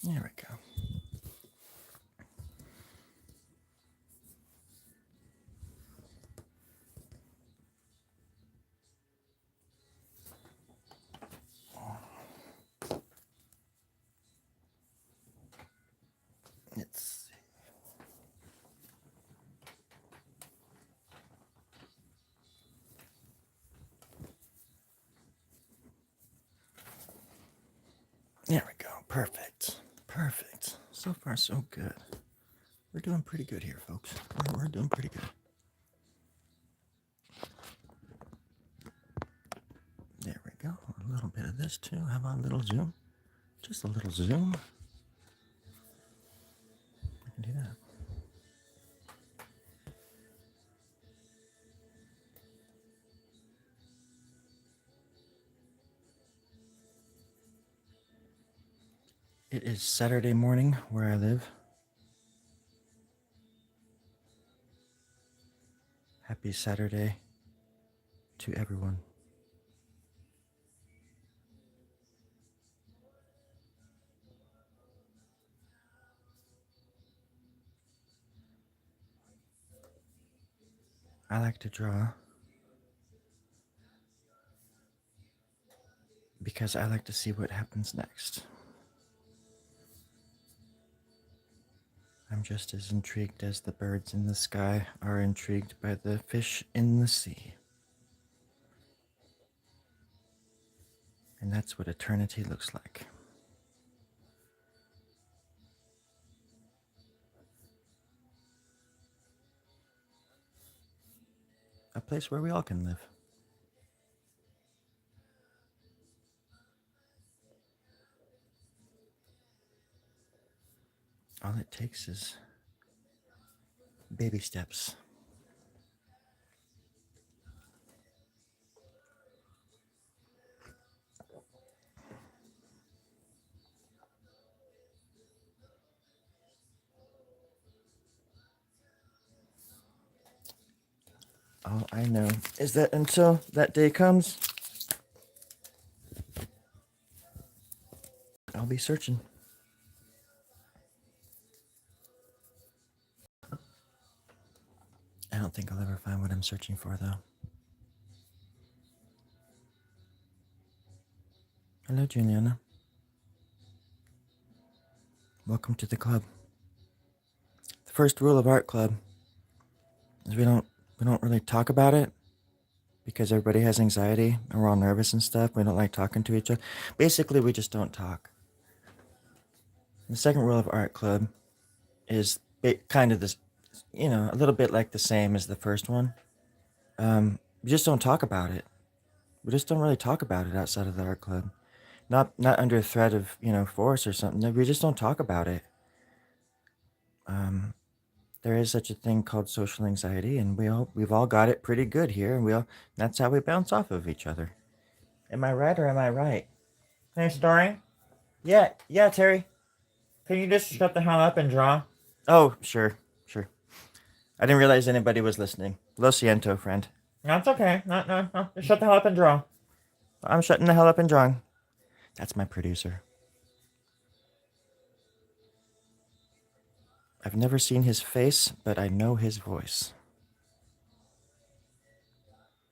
There we go. Let's see. There we go. Perfect. Perfect. So far, so good. We're doing pretty good here, folks. We're doing pretty good. There we go. A little bit of this too. How about a little zoom? Just a little zoom. I can do that. It is Saturday morning where I live. Happy Saturday to everyone. I like to draw because I like to see what happens next. I'm just as intrigued as the birds in the sky are intrigued by the fish in the sea. And that's what eternity looks like. A place where we all can live. All it takes is baby steps. All I know is that until that day comes, I'll be searching. I don't think I'll ever find what I'm searching for, though. Hello, Juliana. Welcome to the club. The first rule of art club is we don't really talk about it because everybody has anxiety and we're all nervous and stuff. We don't like talking to each other. Basically, we just don't talk. The second rule of art club is kind of this, a little bit like the same as the first one. We just don't talk about it. We just don't really talk about it outside of the art club. Not under threat of, force or something. No, we just don't talk about it. There is such a thing called social anxiety, and we've all got it pretty good here, and that's how we bounce off of each other. Am I right or am I right? Hey, Storie? Yeah, Terry. Can you just shut the hell up and draw? Oh, sure. I didn't realize anybody was listening. Lo siento, friend. That's okay. No. Just shut the hell up and draw. I'm shutting the hell up and drawing. That's my producer. I've never seen his face, but I know his voice.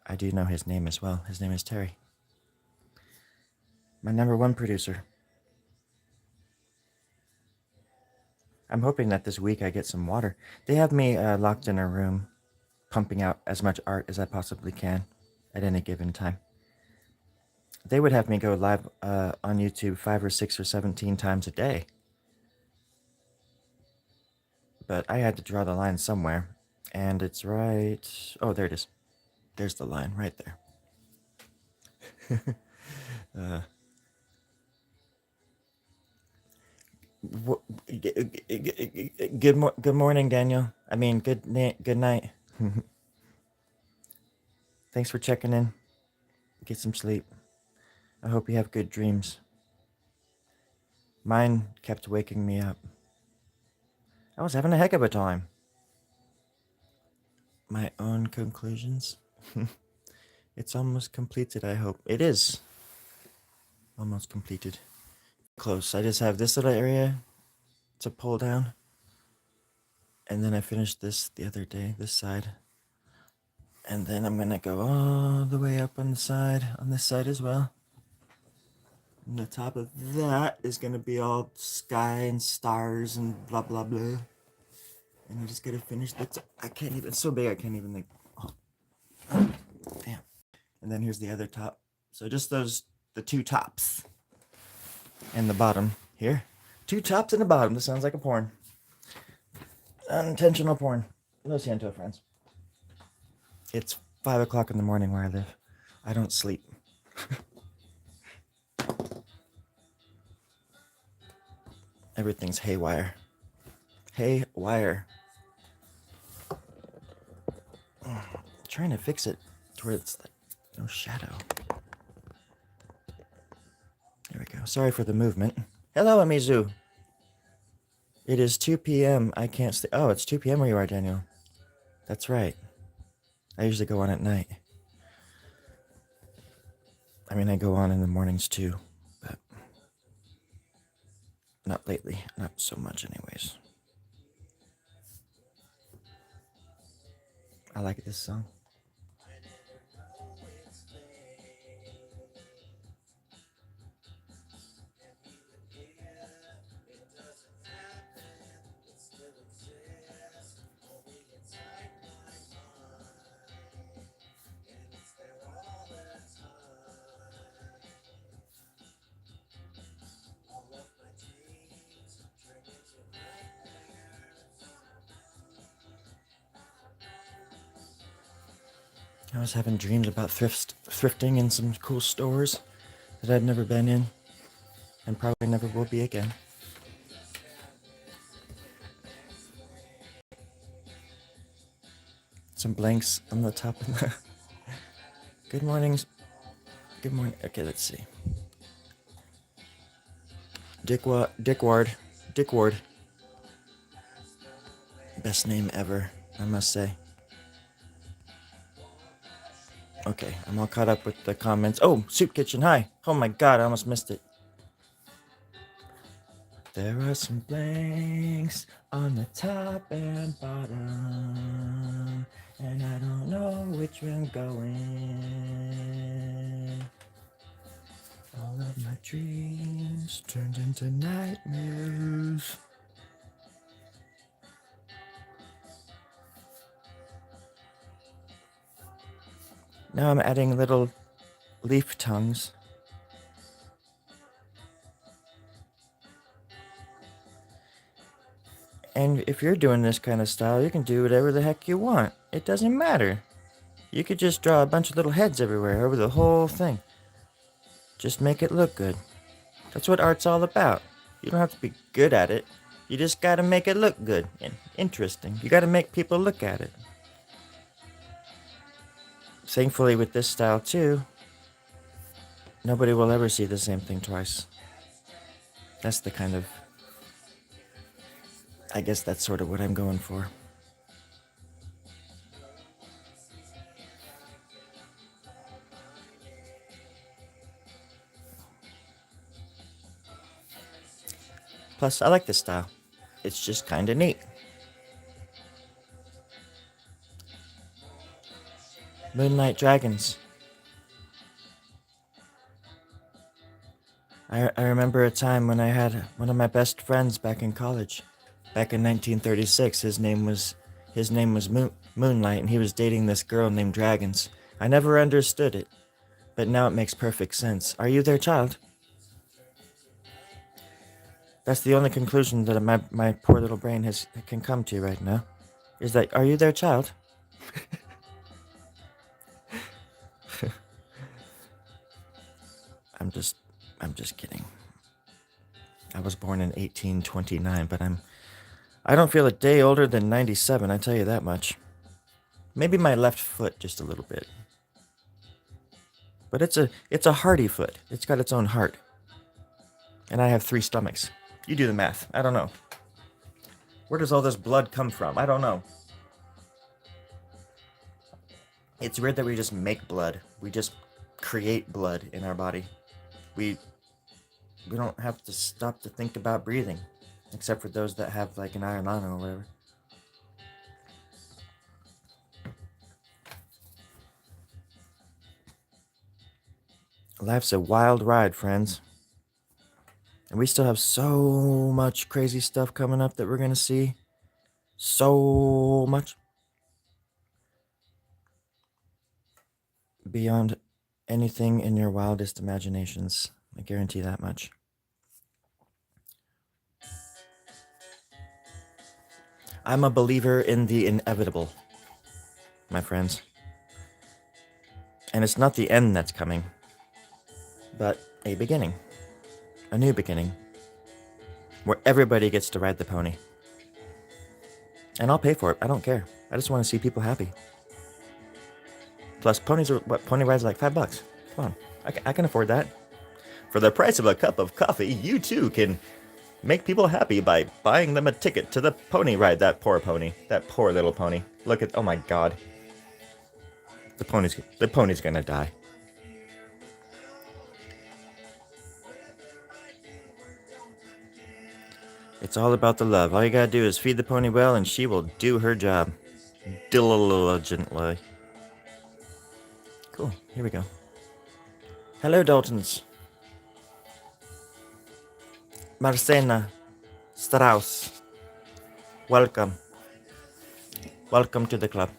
I do know his name as well. His name is Terry. My #1 producer. I'm hoping that this week I get some water. They have me locked in a room, pumping out as much art as I possibly can at any given time. They would have me go live on YouTube 5 or 6 or 17 times a day. But I had to draw the line somewhere, and it's right... Oh, there it is. There's the line right there. Good morning, Daniel. I mean, good night. Thanks for checking in. Get some sleep. I hope you have good dreams. Mine kept waking me up. I was having a heck of a time. My own conclusions? It's almost completed, I hope. It is almost completed. Close. I just have this little area It's a pull down. And then I finished this the other day, this side. And then I'm gonna go all the way up on the side, on this side as well. And the top of that is gonna be all sky and stars and blah blah blah. And I just gotta finish that. I can't even, it's so big I can't even like, oh, damn. And then here's the other top. So just those, the two tops. And the bottom here. Two tops and a bottom. This sounds like a porn. Unintentional porn. Lo siento, friends. It's 5 o'clock in the morning where I live. I don't sleep. Everything's haywire. Haywire. Trying to fix it to where it's like no shadow. There we go. Sorry for the movement. Hello, Amizu. It is 2 p.m. I can't stay. Oh, it's 2 p.m. where you are, Daniel. That's right. I usually go on at night. I mean, I go on in the mornings too, but not lately. Not so much anyways. I like this song. I was having dreams about thrifting in some cool stores that I'd never been in and probably never will be again. Some blanks on the top of the... Good mornings. Good morning. Okay, let's see. Dick Ward. Best name ever, I must say. Okay, I'm all caught up with the comments. Oh, Soup Kitchen, hi. Oh my god, I almost missed it. There are some blanks on the top and bottom, and I don't know which way I'm going. All of my dreams turned into nightmares. Now I'm adding little leaf tongues. And if you're doing this kind of style, you can do whatever the heck you want. It doesn't matter. You could just draw a bunch of little heads everywhere, over the whole thing. Just make it look good. That's what art's all about. You don't have to be good at it. You just gotta make it look good and interesting. You gotta make people look at it. Thankfully, with this style too, nobody will ever see the same thing twice. That's the kind of... I guess that's sort of what I'm going for. Plus, I like this style. It's just kind of neat. Moonlight Dragons. I remember a time when I had one of my best friends back in college. Back in 1936, his name was Moonlight, and he was dating this girl named Dragons. I never understood it, but now it makes perfect sense. Are you their child? That's the only conclusion that my poor little brain can come to right now. Is that, are you their child? I'm just kidding. I was born in 1829, but I don't feel a day older than 97, I tell you that much. Maybe my left foot just a little bit. But it's a hearty foot. It's got its own heart. And I have 3 stomachs. You do the math. I don't know. Where does all this blood come from? I don't know. It's weird that we just make blood. We just create blood in our body. We don't have to stop to think about breathing. Except for those that have like an iron lung or whatever. Life's a wild ride, friends. And we still have so much crazy stuff coming up that we're going to see. So much. Beyond anything in your wildest imaginations. I guarantee that much. I'm a believer in the inevitable, my friends. And it's not the end that's coming, but a beginning. A new beginning. Where everybody gets to ride the pony. And I'll pay for it. I don't care. I just want to see people happy. Plus, ponies are what? Pony rides are like $5. Come on. I can afford that. For the price of a cup of coffee, you too can make people happy by buying them a ticket to the pony ride. That poor pony. That poor little pony. Look at, oh my god. The pony's gonna die. It's all about the love. All you gotta do is feed the pony well and she will do her job. Diligently. Cool, here we go. Hello, Daltons. Marcena Strauss. Welcome. Welcome to the club.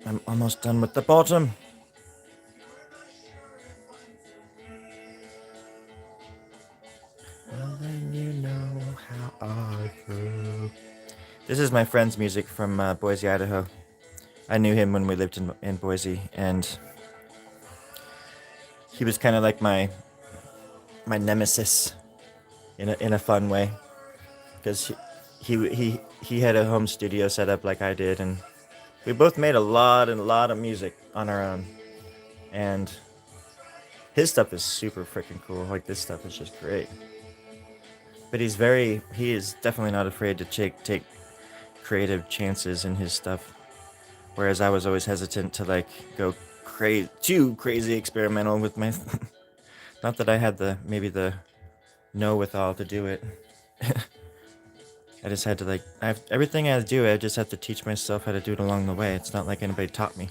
I'm almost done with the bottom. Well, then you know how I feel. This is my friend's music from Boise, Idaho. I knew him when we lived in Boise, and he was kind of like my nemesis in a fun way, because he had a home studio set up like I did, and we both made a lot of music on our own. And his stuff is super freaking cool. Like, this stuff is just great. But he is definitely not afraid to take creative chances in his stuff. Whereas I was always hesitant to like go too crazy experimental with my not that I had the know-withal to do it. I just had to everything I do, I just have to teach myself how to do it along the way. It's not like anybody taught me.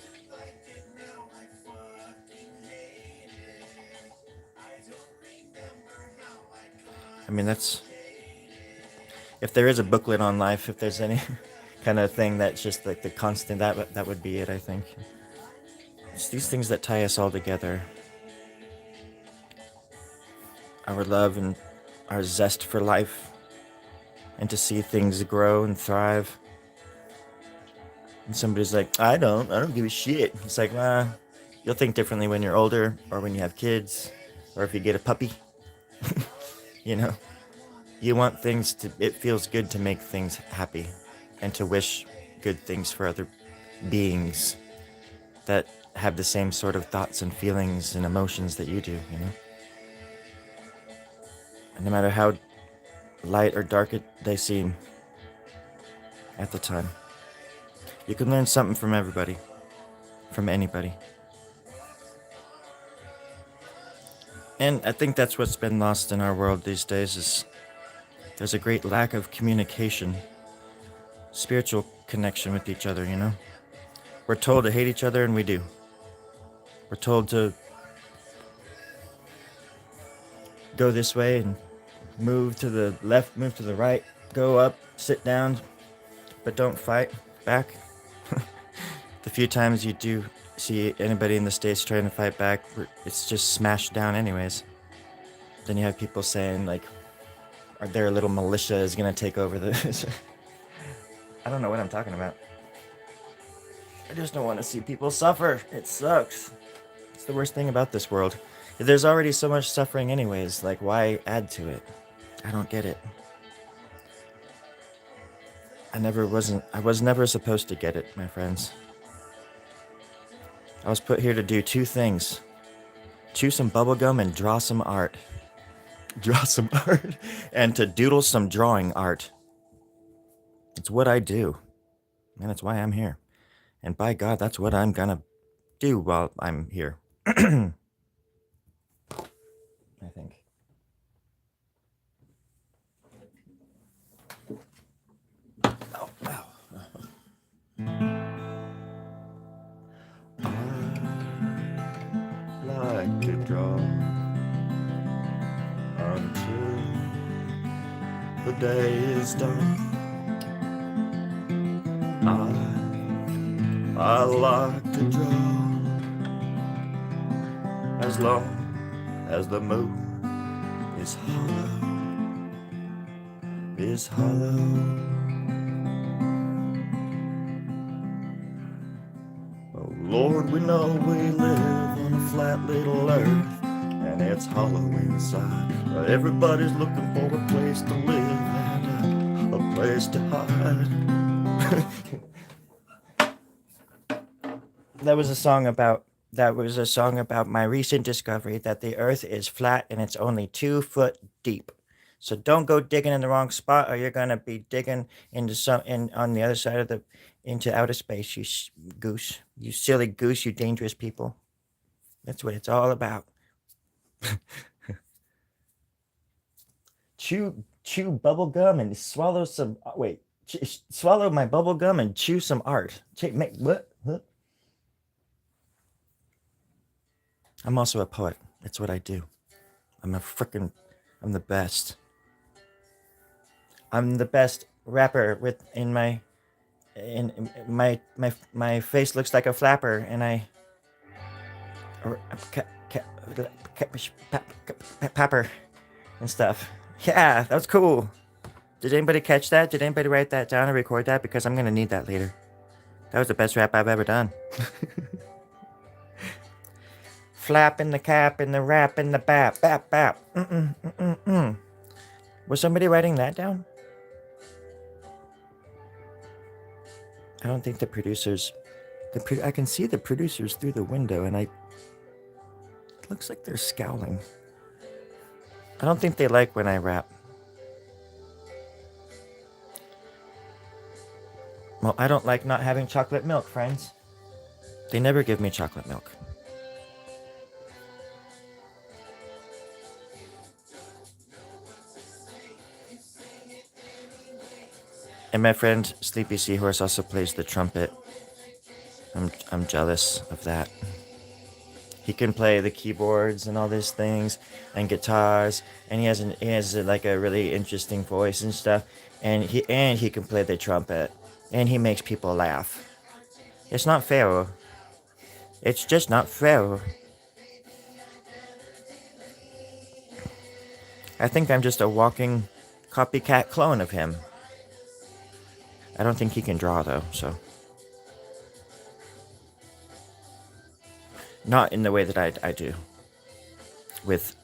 I mean, that's, if there is a booklet on life, if there's any kind of thing that's just like the constant, that would be it, I think. It's these things that tie us all together. Our love and our zest for life, and to see things grow and thrive. And somebody's like, I don't give a shit. It's like, you'll think differently when you're older, or when you have kids, or if you get a puppy. You know, you want things it feels good to make things happy, and to wish good things for other beings that have the same sort of thoughts and feelings and emotions that you do, you know? And no matter how light or dark they seem at the time, you can learn something from everybody, from anybody. And I think that's what's been lost in our world these days, is there's a great lack of communication, spiritual connection with each other, you know? We're told to hate each other, and we do. We're told to go this way and move to the left, move to the right, go up, sit down, but don't fight back. The few times you do see anybody in the States trying to fight back, it's just smashed down anyways. Then you have people saying, like, their little militia is gonna take over the... I don't know what I'm talking about. I just don't want to see people suffer. It sucks. It's the worst thing about this world. There's already so much suffering anyways, like, why add to it? I don't get it. I was never supposed to get it, my friends. I was put here to do two things. Chew some bubblegum and draw some art. Draw some art. And to doodle some drawing art. It's what I do. And that's why I'm here. And by God, that's what I'm gonna do while I'm here. I think. Oh, wow. I like to draw until the day is done. I like to draw as long as the moon is hollow. Oh Lord, we know we live on a flat little earth, and it's hollow inside. Everybody's looking for a place to live and a place to hide. That was a song about my recent discovery that the earth is flat and it's only 2 foot deep. So don't go digging in the wrong spot, or you're gonna be digging on the other side of into outer space. You goose, you silly goose, you dangerous people. That's what it's all about. chew bubble gum and swallow some. Wait, swallow my bubble gum and chew some art. What? Huh? I'm also a poet. That's what I do. I'm the best. I'm the best rapper my face looks like a flapper, and I pepper and stuff. Yeah, that was cool. Did anybody catch that? Did anybody write that down and record that? Because I'm gonna need that later. That was the best rap I've ever done. Flap in the cap and the rap in the bap bap. Was somebody writing that down? I don't think the producers. I can see the producers through the window, and it looks like they're scowling. I don't think they like when I rap. Well, I don't like not having chocolate milk, friends. They never give me chocolate milk. And my friend Sleepy Seahorse also plays the trumpet. I'm jealous of that. He can play the keyboards and all these things and guitars, and he has like a really interesting voice and stuff. And he can play the trumpet, and he makes people laugh. It's not fair. It's just not fair. I think I'm just a walking copycat clone of him. I don't think he can draw though, so. Not in the way that I do. With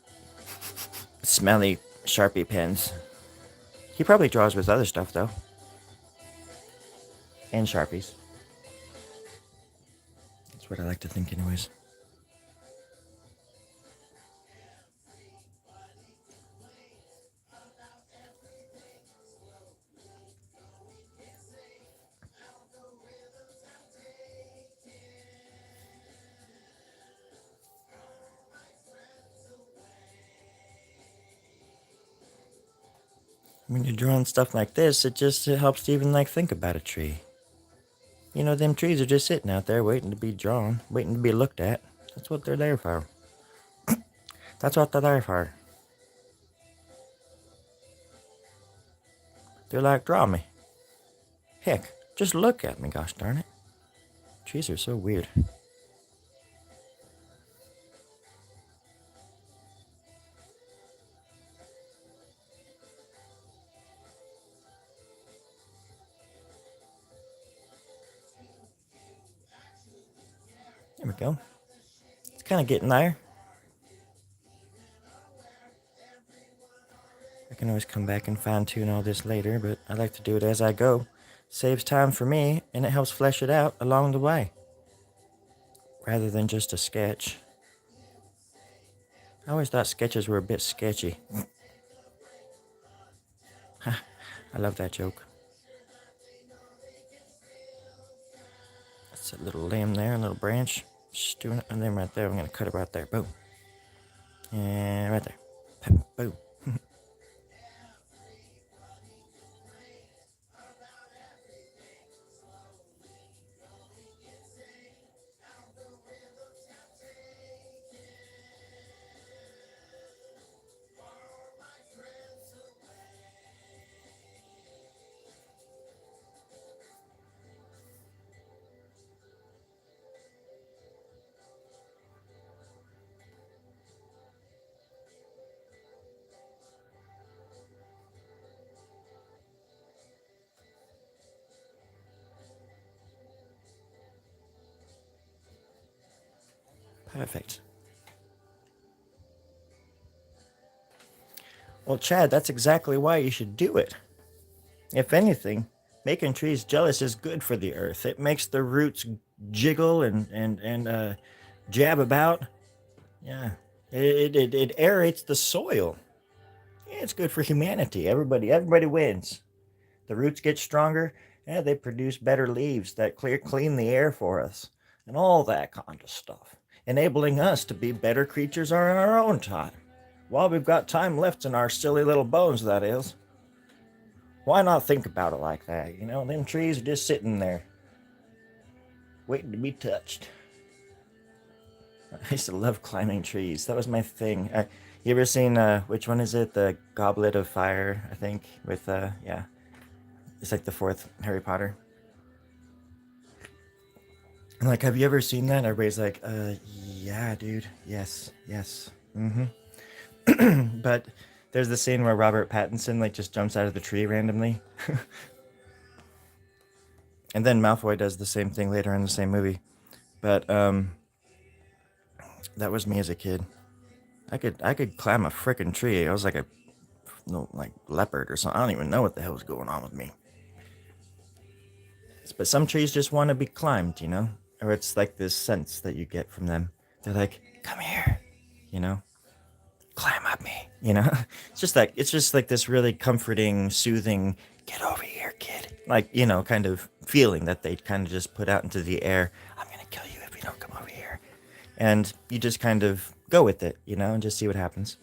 smelly Sharpie pens. He probably draws with other stuff though. And Sharpies. That's what I like to think anyways. When you're drawing stuff like this, it helps to even like think about a tree. You know, them trees are just sitting out there waiting to be drawn, waiting to be looked at. That's what they're there for. That's what they're there for. They're like, draw me. Heck, just look at me, gosh darn it. Trees are so weird. There we go. It's kind of getting there. I can always come back and fine tune all this later, but I like to do it as I go. Saves time for me, and it helps flesh it out along the way. Rather than just a sketch. I always thought sketches were a bit sketchy. I love that joke. That's a little limb there, a little branch. Just doing it, and then right there, I'm going to cut it right there. Boom. And right there. Boom. Perfect. Well, Chad, that's exactly why you should do it. If anything, making trees jealous is good for the earth. It makes the roots jiggle and jab about. Yeah. It aerates the soil. Yeah, it's good for humanity. Everybody wins. The roots get stronger. Yeah, they produce better leaves that clean the air for us, and all that kind of stuff, enabling us to be better creatures in our own time. While we've got time left in our silly little bones, that is. Why not think about it like that? You know, them trees are just sitting there, waiting to be touched. I used to love climbing trees. That was my thing. You ever seen which one is it? The Goblet of Fire, I think. With yeah, it's like the fourth Harry Potter. And like, have you ever seen that? Everybody's like, yeah, dude. Yes, yes. But there's the scene where Robert Pattinson like just jumps out of the tree randomly, and then Malfoy does the same thing later in the same movie. But that was me as a kid. I could climb a freaking tree. I was like a no like leopard or something. I don't even know what the hell was going on with me. But some trees just want to be climbed, you know, or it's like this sense that you get from them. They're like, "Come here," you know, "Climb up me," you know. It's just like this really comforting, soothing, "Get over here, kid," like you know, kind of feeling that they kind of just put out into the air. I'm gonna kill you if you don't come over here, and you just kind of go with it, you know, and just see what happens.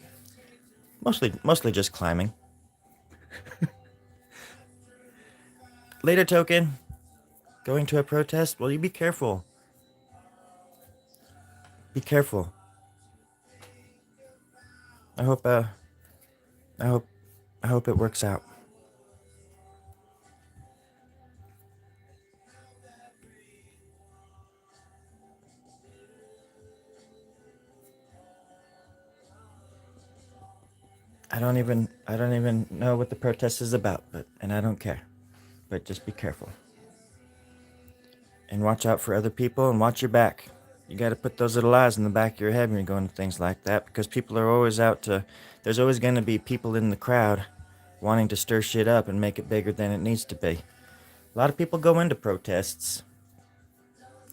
Mostly just climbing. Later token, going to a protest. Well, you be careful. Be careful. I hope. I hope. I hope it works out. I don't even know what the protest is about, but and I don't care. But just be careful and watch out for other people and watch your back. You got to put those little eyes in the back of your head when you're going to things like that because people are always out to. There's always going to be people in the crowd wanting to stir shit up and make it bigger than it needs to be. A lot of people go into protests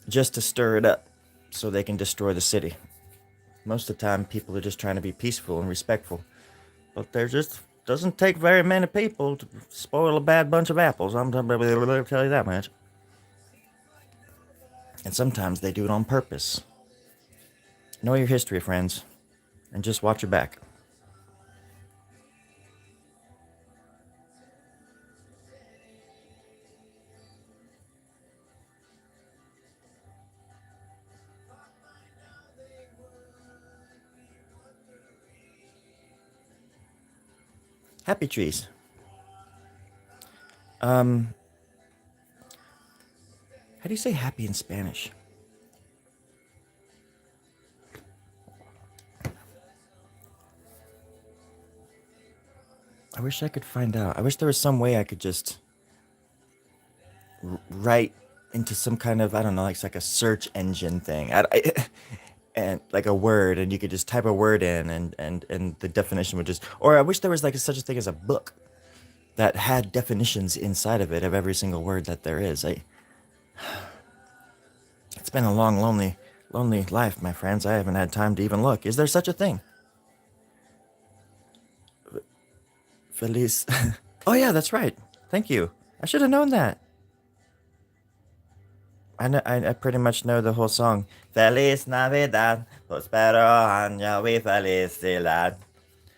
just to stir it up so they can destroy the city. Most of the time, people are just trying to be peaceful and respectful. But there just doesn't take very many people to spoil a bad bunch of apples. I'm able to tell you that much. And sometimes they do it on purpose. Know your history, friends, and just watch your back. Happy trees. Um, how do you say happy in Spanish? I wish I could find out. I wish there was some way I could just write into some kind of I don't know, like a search engine thing. And like a word, and you could just type a word in, and the definition would just. Or I wish there was like such a thing as a book that had definitions inside of it of every single word that there is. It's been a long, lonely life, my friends. I haven't had time to even look. Is there such a thing? Feliz. Oh yeah, that's right. Thank you. I should have known that. I pretty much know the whole song. Feliz Navidad, prospero año y felicidad.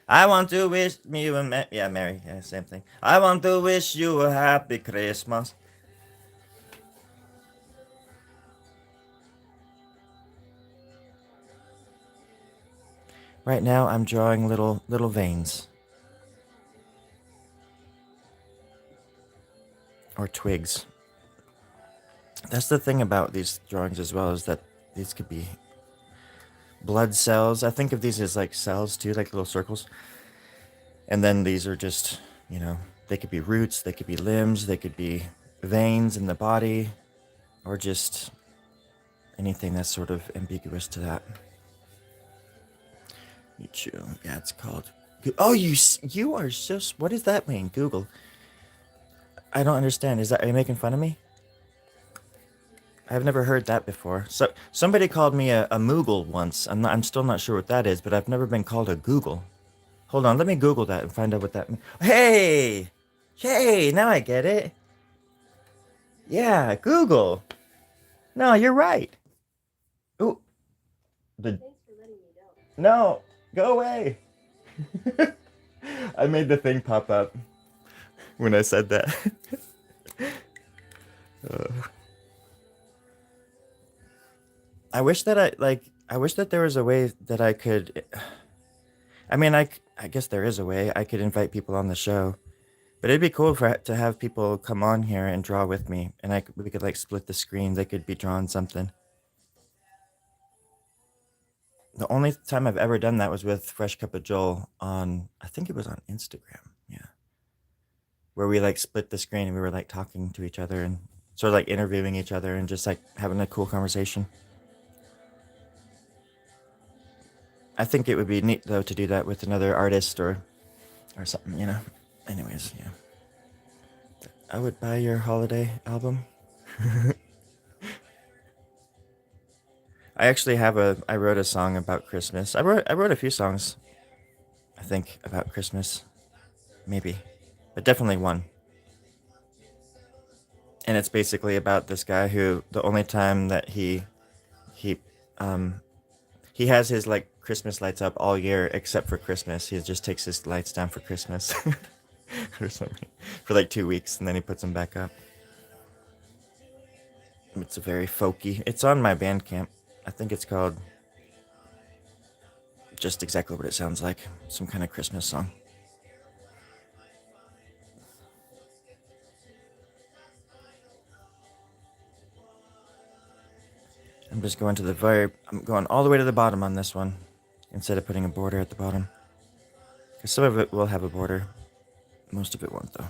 I want to wish you a yeah, Mary, yeah, same thing. I want to wish you a happy Christmas. Right now, I'm drawing little veins or twigs. That's the thing about these drawings as well, is that these could be blood cells. I think of these as like cells too, like little circles. And then these are just, you know, they could be roots, they could be limbs, they could be veins in the body, or just anything that's sort of ambiguous to that. Yeah, it's called. Oh, you are just. What does that mean? Google. I don't understand. Are you making fun of me? I've never heard that before. So somebody called me a Moogle once. I'm still not sure what that is, but I've never been called a Google. Hold on, let me Google that and find out what that means. Hey! Hey, now I get it. Yeah, Google. No, you're right. Ooh, the no, go away. I made the thing pop up when I said that. I wish that I wish that there was a way that I could. I mean, I guess there is a way I could invite people on the show, but it'd be cool to have people come on here and draw with me, and we could like split the screen. They could be drawing something. The only time I've ever done that was with Fresh Cup of Joel on, I think it was on Instagram. Yeah, where we like split the screen and we were like talking to each other and sort of like interviewing each other and just like having a cool conversation. I think it would be neat though to do that with another artist or something, you know. Anyways, yeah. I would buy your holiday album. I wrote a song about Christmas. I wrote a few songs, I think, about Christmas. Maybe. But definitely one. And it's basically about this guy who the only time that he um he has his like Christmas lights up all year except for Christmas. He just takes his lights down for Christmas or something for like 2 weeks, and then he puts them back up. It's a very folky. It's on my Bandcamp. I think it's called just exactly what it sounds like. Some kind of Christmas song. I'm going all the way to the bottom on this one instead of putting a border at the bottom. Because some of it will have a border. Most of it won't though.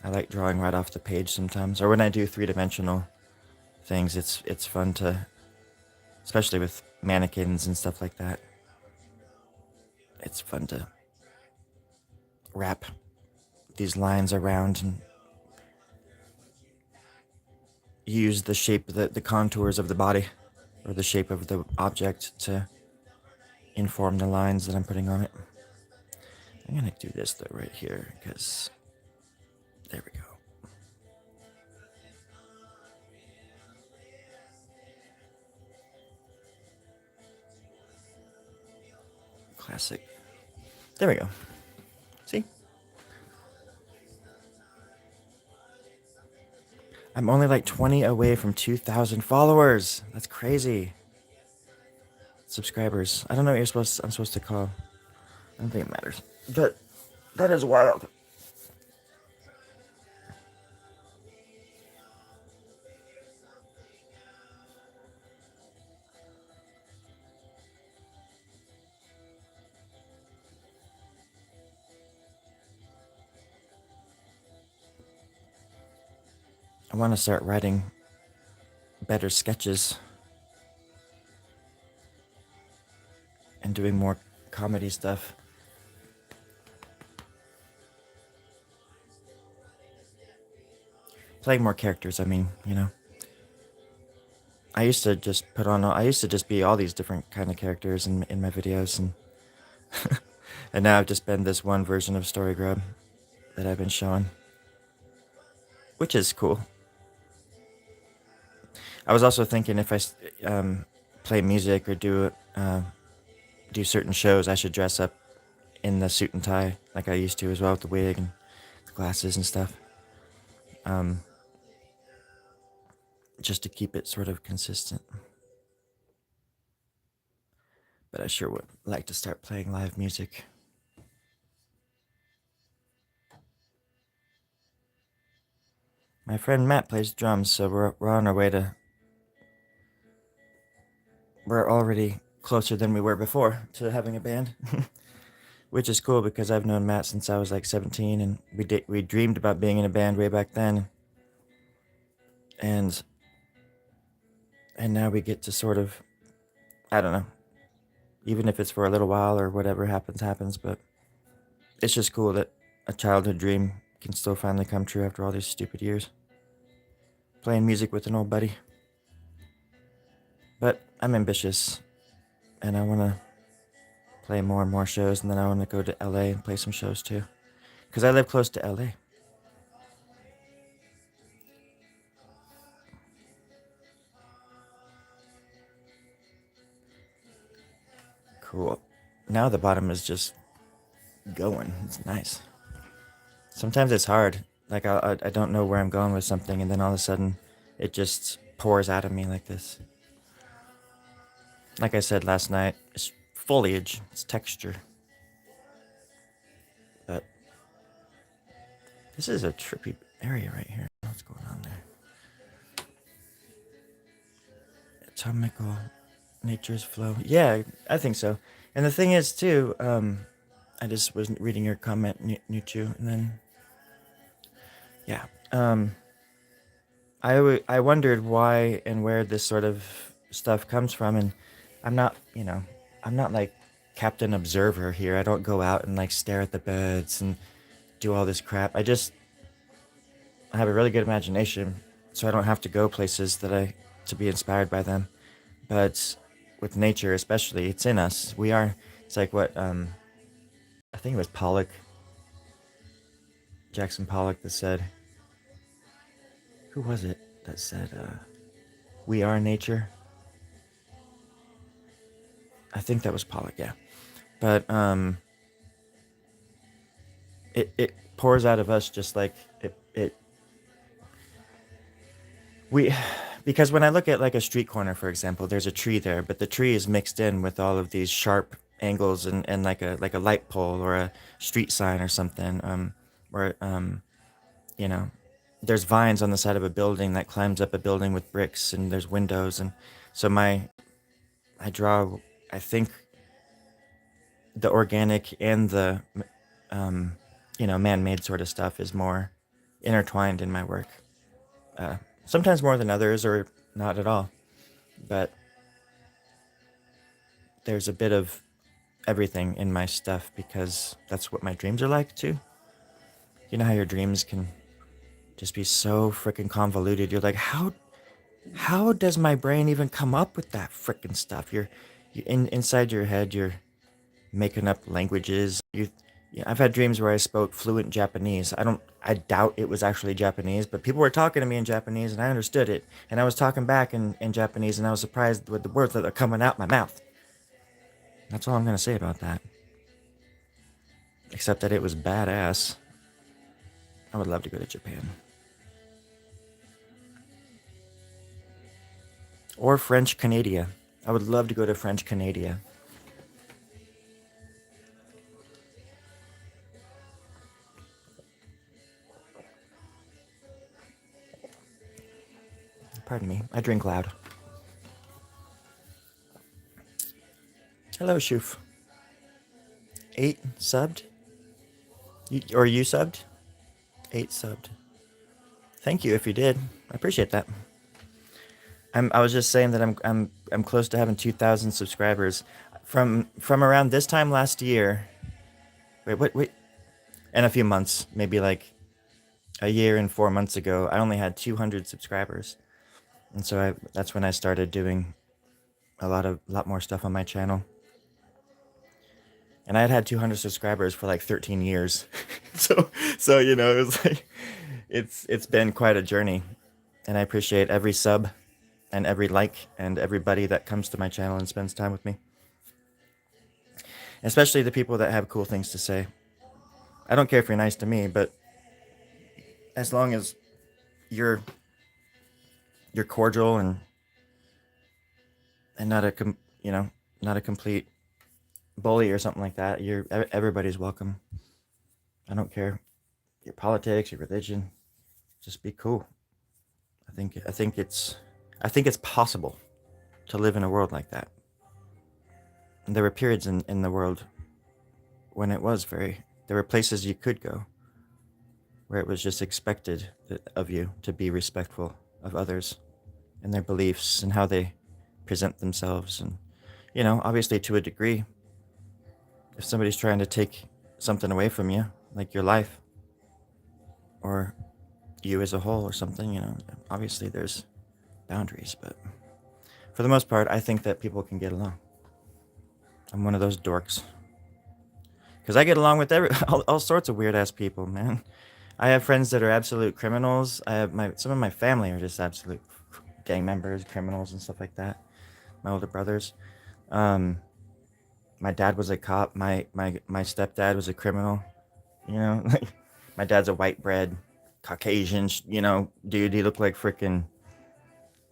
I like drawing right off the page sometimes. Or when I do three-dimensional things, it's fun to, especially with mannequins and stuff like that. It's fun to wrap these lines around and use the shape, the contours of the body or the shape of the object to inform the lines that I'm putting on it. I'm gonna do this though right here because there we go. Classic. There we go. See? I'm only like 20 away from 2,000 followers. That's crazy. Subscribers. I don't know what I'm supposed to call. I don't think it matters. But that is wild. I want to start writing better sketches and doing more comedy stuff. Playing more characters, I mean, you know. I used to just be all these different kind of characters in my videos, and and now I've just been this one version of Storie Grubb that I've been showing, which is cool. I was also thinking if I play music or do do certain shows, I should dress up in the suit and tie like I used to as well, with the wig and the glasses and stuff. Just to keep it sort of consistent. But I sure would like to start playing live music. My friend Matt plays drums, so we're on our way to... We're already closer than we were before to having a band. Which is cool because I've known Matt since I was like 17, and we dreamed about being in a band way back then. And now we get to sort of, I don't know, even if it's for a little while or whatever happens, but it's just cool that a childhood dream can still finally come true after all these stupid years. Playing music with an old buddy. But I'm ambitious, and I want to play more and more shows, and then I want to go to LA and play some shows too. Because I live close to LA. Cool. Now the bottom is just going. It's nice. Sometimes it's hard. Like I don't know where I'm going with something, and then all of a sudden it just pours out of me like this. Like I said last night, it's foliage, it's texture. But this is a trippy area right here. What's going on there? Atomical nature's flow. Yeah, I think so. And the thing is too, I just was reading your comment, Nuchu, and then yeah, I wondered why and where this sort of stuff comes from, and I'm not, I'm not like Captain Observer here. I don't go out and like stare at the birds and do all this crap. I have a really good imagination, so I don't have to go places to be inspired by them. But with nature, especially, it's in us. It's like what, I think it was Jackson Pollock that said, who was it that said, we are nature? I think that was Pollock, yeah. But it pours out of us just like we because when I look at like a street corner, for example, there's a tree there, but the tree is mixed in with all of these sharp angles and like a light pole or a street sign or something, where you know there's vines on the side of a building that climbs up a building with bricks, and there's windows, and so I draw, I think, the organic and the man-made sort of stuff is more intertwined in my work. Sometimes more than others, or not at all. But there's a bit of everything in my stuff because that's what my dreams are like too. You know how your dreams can just be so freaking convoluted. You're like, how does my brain even come up with that freaking stuff? Inside your head, you're making up languages. I've had dreams where I spoke fluent Japanese. I doubt it was actually Japanese, but people were talking to me in Japanese and I understood it. And I was talking back in Japanese and I was surprised with the words that are coming out my mouth. That's all I'm going to say about that. Except that it was badass. I would love to go to Japan. Or French Canada. I would love to go to French Canada. Pardon me, I drink loud. Hello, Shoof. 8 subbed? You subbed? 8 subbed. Thank you if you did. I appreciate that. I was just saying that I'm close to having 2,000 subscribers. From around this time last year. Wait. In a few months, maybe like a year and 4 months ago, I only had 200 subscribers. And so that's when I started doing a lot more stuff on my channel. And I had 200 subscribers for like 13 years. so it was like it's been quite a journey. And I appreciate every sub and every like and everybody that comes to my channel and spends time with me. especially the people that have cool things to say. I don't care if you're nice to me, but as long as you're you're cordial and not a not a complete bully or something like that, everybody's welcome. I don't care your politics, your religion. Just be cool. I think it's possible to live in a world like that. And there were periods in the world when it was very. There were places you could go where it was just expected of you to be respectful of others and their beliefs and how they present themselves. And, obviously to a degree, if somebody's trying to take something away from you, like your life or you as a whole or something, obviously there's boundaries. But for the most part, I think that people can get along. I'm one of those dorks. Because I get along with all sorts of weird ass people, man. I have friends that are absolute criminals. I have some of my family are just absolute gang members, criminals, and stuff like that. My older brothers. Um, my dad was a cop. My stepdad was a criminal. Like my dad's a white bread Caucasian, dude. He looked like freaking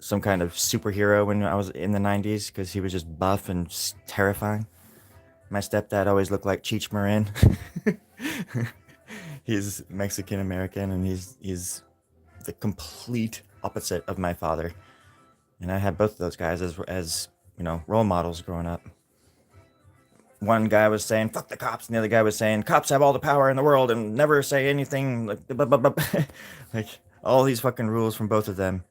some kind of superhero when I was in the 90s because he was just buff and terrifying. My stepdad always looked like Cheech Marin. He's Mexican American, and he's the complete opposite of my father. And I had both of those guys as role models growing up. One guy was saying "fuck the cops," and the other guy was saying "cops have all the power in the world and never say anything." Like, blah, blah, blah. Like all these fucking rules from both of them.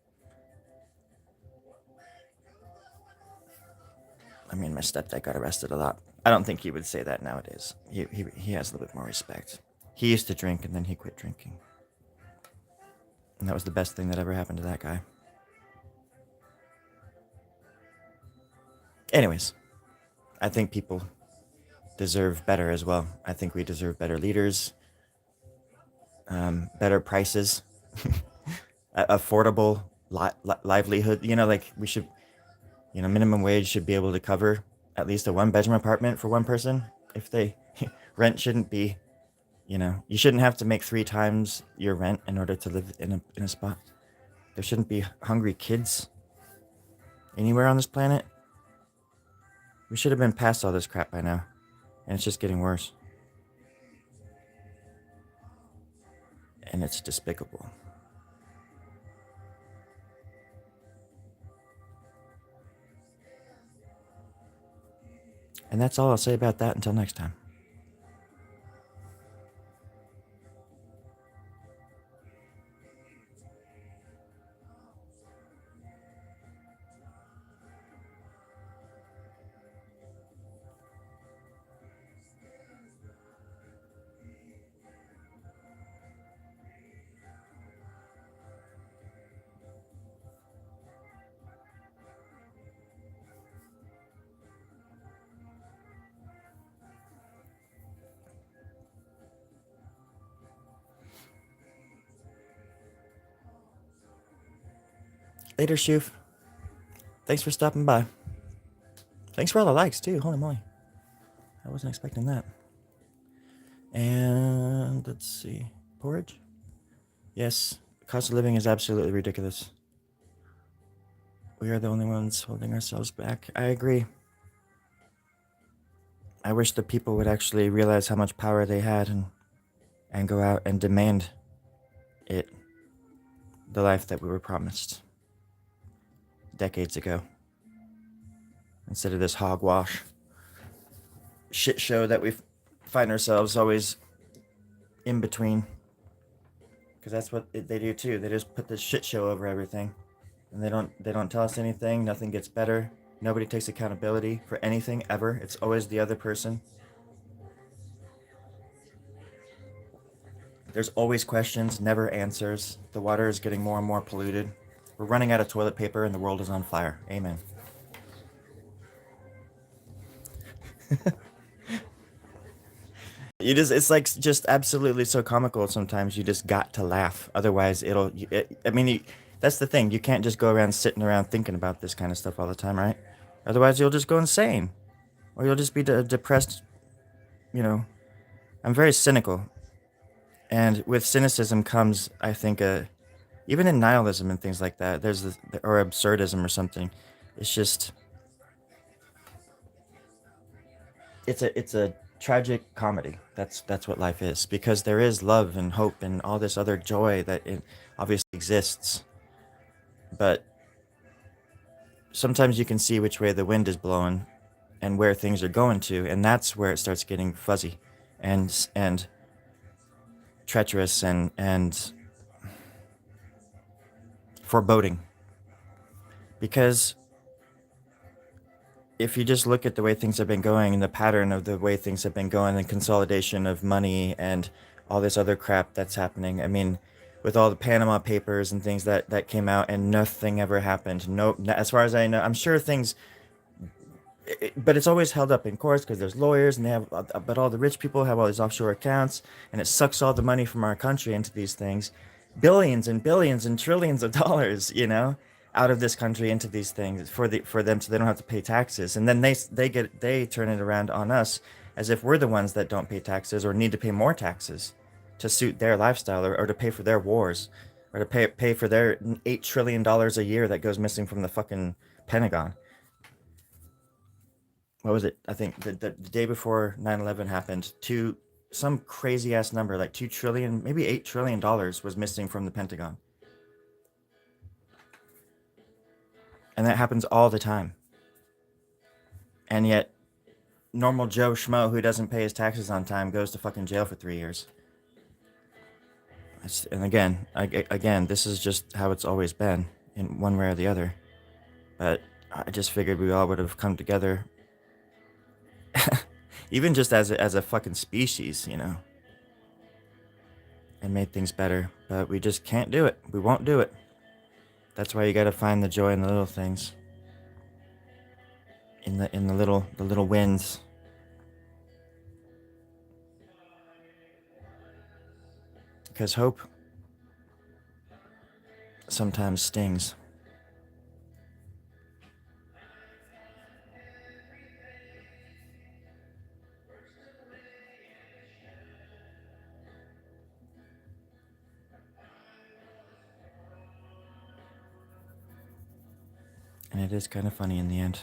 I mean, my stepdad got arrested a lot. I don't think he would say that nowadays. He has a little bit more respect. He used to drink and then he quit drinking. And that was the best thing that ever happened to that guy. Anyways, I think people deserve better as well. I think we deserve better leaders, better prices, affordable livelihood. Like we should, minimum wage should be able to cover at least a one-bedroom apartment for one person. If they rent shouldn't be, you shouldn't have to make 3 times your rent in order to live in a spot. There shouldn't be hungry kids anywhere on this planet. We should have been past all this crap by now, and it's just getting worse. And it's despicable. And that's all I'll say about that until next time. Later, Shoof. Thanks for stopping by. Thanks for all the likes, too. Holy moly. I wasn't expecting that. And let's see. Porridge? Yes, cost of living is absolutely ridiculous. We are the only ones holding ourselves back. I agree. I wish the people would actually realize how much power they had and go out and demand it, the life that we were promised decades ago, instead of this hogwash shit show that we find ourselves always in between. Because that's what they do too. They just put this shit show over everything, and they don't tell us anything. Nothing gets better. Nobody takes accountability for anything ever. It's always the other person. There's always questions, never answers. The water is getting more and more polluted. We're running out of toilet paper and the world is on fire. Amen. It's like just absolutely so comical sometimes. You just got to laugh. Otherwise, that's the thing. You can't just go around sitting around thinking about this kind of stuff all the time, right? Otherwise, you'll just go insane. Or you'll just be a depressed you know, I'm very cynical. And with cynicism comes, I think, even in nihilism and things like that, there's this, or absurdism or something. It's just, it's a tragic comedy. That's what life is, because there is love and hope and all this other joy that it obviously exists. But sometimes you can see which way the wind is blowing and where things are going to, and that's where it starts getting fuzzy and treacherous and foreboding. Because if you just look at the way things have been going and the pattern of the way things have been going and consolidation of money and all this other crap that's happening, I mean, with all the Panama Papers and things that came out and nothing ever happened. No, as far as I know, I'm sure things, but it's always held up in courts because there's lawyers and they have, but all the rich people have all these offshore accounts and it sucks all the money from our country into these things, billions and trillions of dollars, out of this country into these things for them so they don't have to pay taxes, and then they turn it around on us as if we're the ones that don't pay taxes or need to pay more taxes to suit their lifestyle, or to pay for their wars, or to pay for their $8 trillion a year that goes missing from the fucking Pentagon. What was it? I think the day before 9/11 happened, some crazy ass number, like 2 trillion, maybe $8 trillion was missing from the Pentagon. And that happens all the time. And yet, normal Joe Schmo who doesn't pay his taxes on time goes to fucking jail for 3 years. And again, this is just how it's always been, in one way or the other. But I just figured we all would have come together, even just as a fucking species, and made things better. But we just can't do it. We won't do it. That's why you gotta find the joy in the little things, in the little wins. Because hope sometimes stings. And it is kind of funny in the end.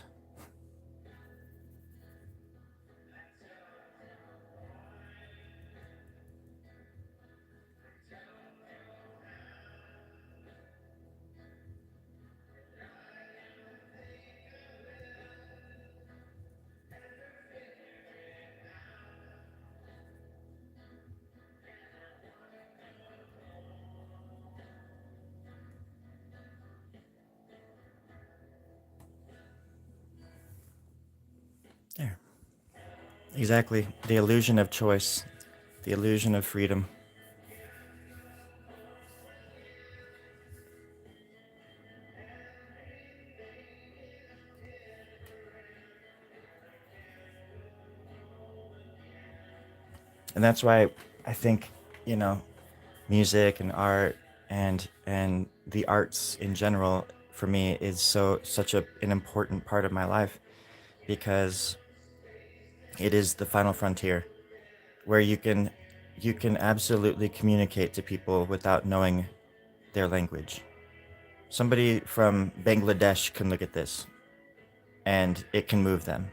There. Exactly. The illusion of choice. The illusion of freedom. And that's why I think, you know, music and art and the arts in general for me is such an important part of my life, because it is the final frontier where you can absolutely communicate to people without knowing their language. Somebody from Bangladesh can look at this and it can move them,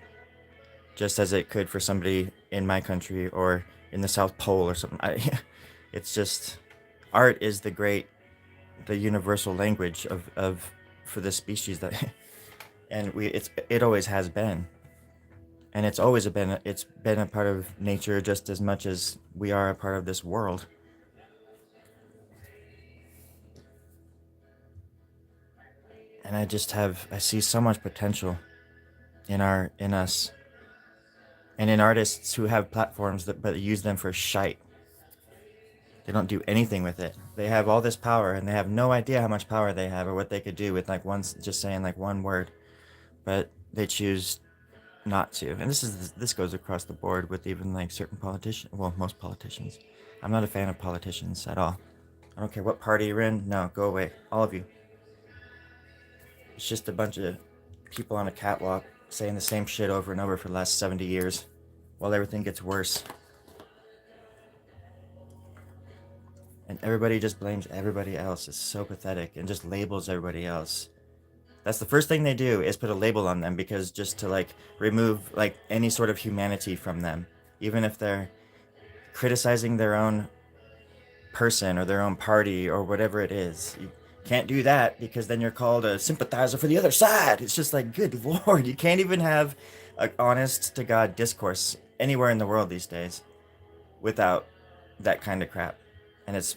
just as it could for somebody in my country or in the South Pole or something. It's just, art is the universal language of for the species that, and it always has been, and it's been a part of nature just as much as we are a part of this world. And I see so much potential in us and in artists who have platforms that but use them for shite. They don't do anything with it. They have all this power and they have no idea how much power they have or what they could do with like just saying like one word, but they choose not to. And this goes across the board with even like certain politicians. Well, most politicians. I'm not a fan of politicians at all. I don't care what party you're in. No, go away, all of you. It's just a bunch of people on a catwalk saying the same shit over and over for the last 70 years. while everything gets worse. And everybody just blames everybody else. It's so pathetic, and just labels everybody else. That's the first thing they do, is put a label on them, because just to like remove like any sort of humanity from them, even if they're criticizing their own person or their own party or whatever it is. You can't do that, because then you're called a sympathizer for the other side. It's just like, good lord, you can't even have an honest to God discourse anywhere in the world these days without that kind of crap. And it's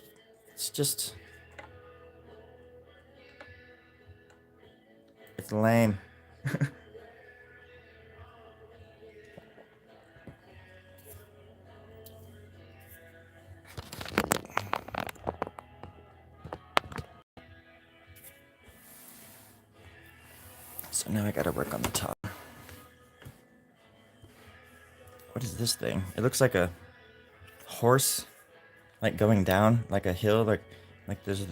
just, it's lame. So now I gotta work on the top. What is this thing? It looks like a horse, like going down like a hill, like there's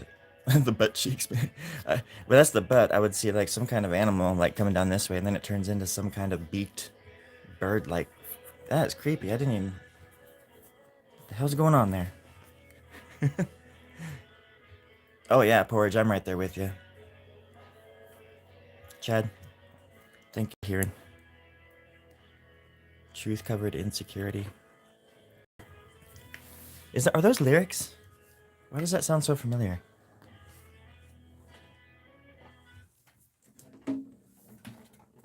the butt cheeks, man. But that's the butt. I would see like some kind of animal like coming down this way, and then it turns into some kind of beaked bird. Like, that is creepy. I didn't even. What the hell's going on there? Oh yeah, Porridge, I'm right there with you. Chad, thank you, Kieran. Truth covered insecurity. Are those lyrics? Why does that sound so familiar?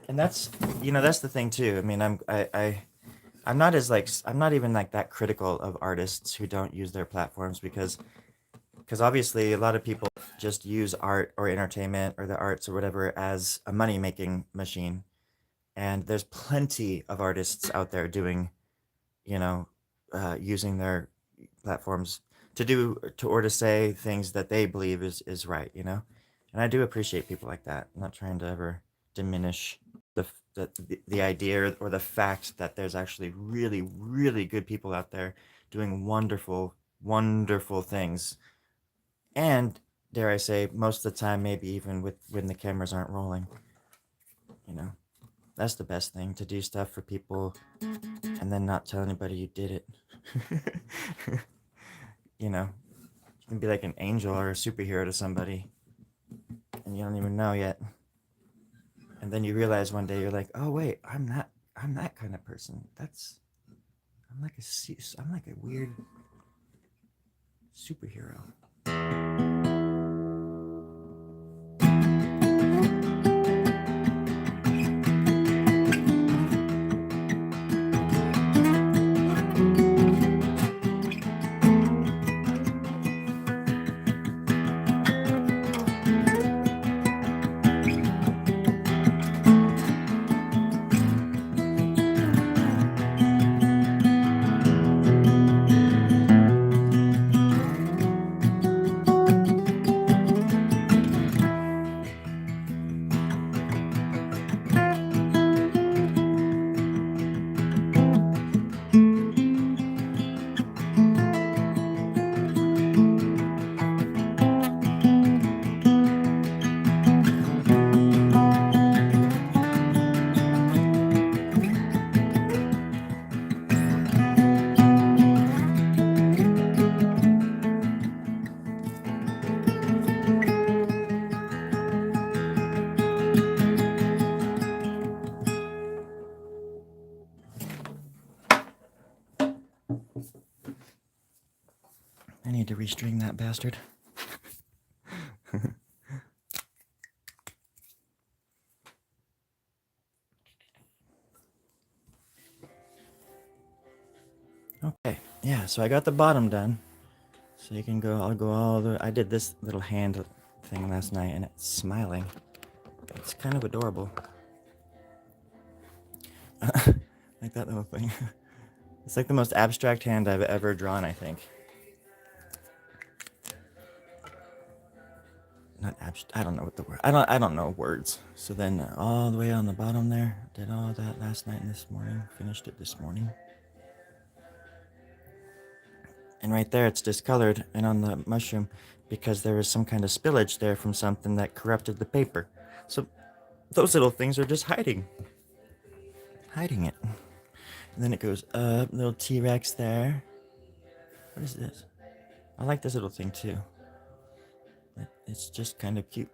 And that's, that's the thing too. I mean, I'm not even like that critical of artists who don't use their platforms, because obviously a lot of people just use art or entertainment or the arts or whatever as a money making machine. And there's plenty of artists out there doing, using their platforms to say things that they believe is right, And I do appreciate people like that. I'm not trying to ever diminish the idea or the fact that there's actually really, really good people out there doing wonderful, wonderful things. And dare I say, most of the time, maybe even when the cameras aren't rolling. That's the best thing, to do stuff for people and then not tell anybody you did it. You can be like an angel or a superhero to somebody, and you don't even know yet. And then you realize one day, you're like, oh wait, I'm that kind of person. I'm like a weird superhero. I need to restring that bastard. Okay, yeah, so I got the bottom done. So you can go, I'll go all the, I did this little hand thing last night, and it's smiling. It's kind of adorable. Like that little thing. It's like the most abstract hand I've ever drawn, I think. Not abstract, I don't know what the word, I don't know words. So then all the way on the bottom there, did all that last night and this morning, finished it this morning. And right there, it's discolored, and on the mushroom, because there was some kind of spillage there from something that corrupted the paper. So those little things are just hiding it. And then it goes up, little T-Rex there. What is this? I like this little thing too. It's just kind of cute.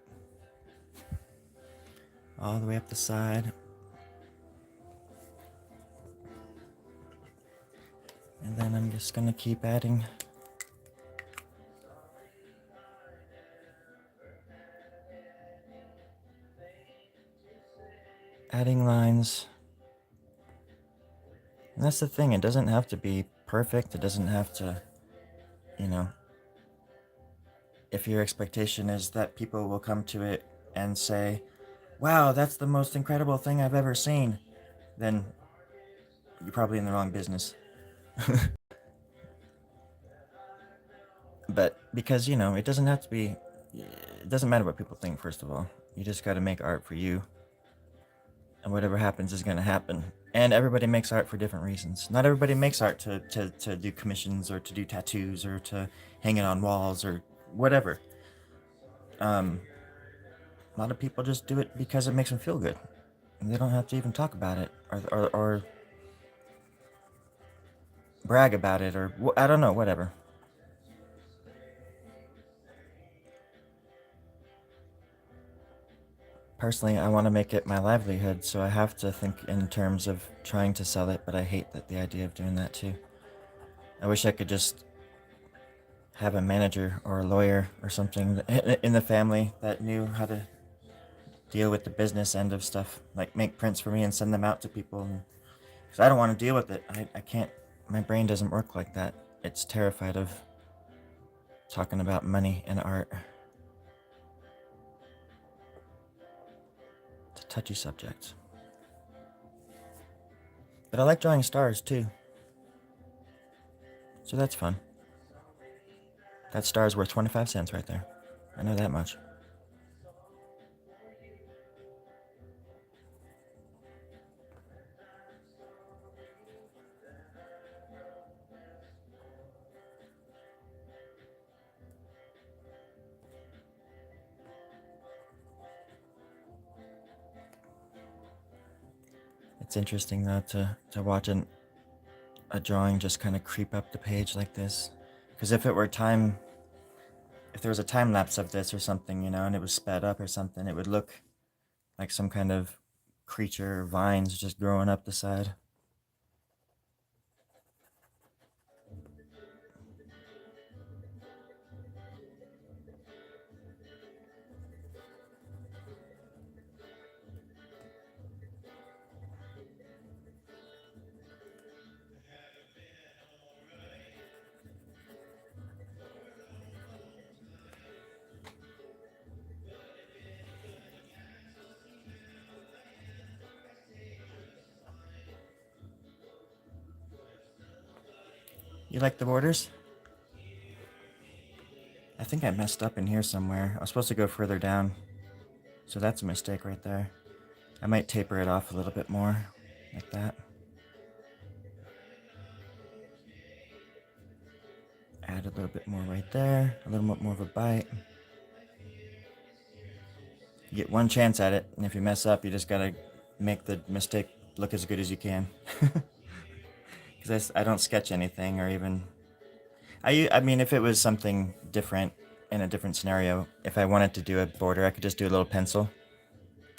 All the way up the side. And then I'm just gonna keep adding lines. And that's the thing, it doesn't have to be perfect. It doesn't have to, you know, if your expectation is that people will come to it and say, wow, that's the most incredible thing I've ever seen, then you're probably in the wrong business. But because, you know, it doesn't have to be, it doesn't matter what people think, first of all. You just got to make art for you. And whatever happens is going to happen. And everybody makes art for different reasons. Not everybody makes art to do commissions or to do tattoos or to hang it on walls or whatever. A lot of people just do it because it makes them feel good. And they don't have to even talk about it or brag about it or I don't know, whatever. Personally, I want to make it my livelihood, so I have to think in terms of trying to sell it, but I hate the idea of doing that too. I wish I could just have a manager or a lawyer or something in the family that knew how to deal with the business end of stuff, like make prints for me and send them out to people. Because I don't want to deal with it. I can't, my brain doesn't work like that. It's terrified of talking about money and art. It's a touchy subject. But I like drawing stars too. So that's fun. That star's worth 25 cents right there. I know that much. It's interesting though to watch a drawing just kind of creep up the page like this. Because if there was a time lapse of this or something, you know, and it was sped up or something, it would look like some kind of creature or vines just growing up the side. You like the borders? I think I messed up in here somewhere. I was supposed to go further down. So that's a mistake right there. I might taper it off a little bit more, like that. Add a little bit more right there, a little bit more of a bite. You get one chance at it, and if you mess up, you just gotta make the mistake look as good as you can. Because I don't sketch anything or even... I mean, if it was something different in a different scenario, if I wanted to do a border, I could just do a little pencil.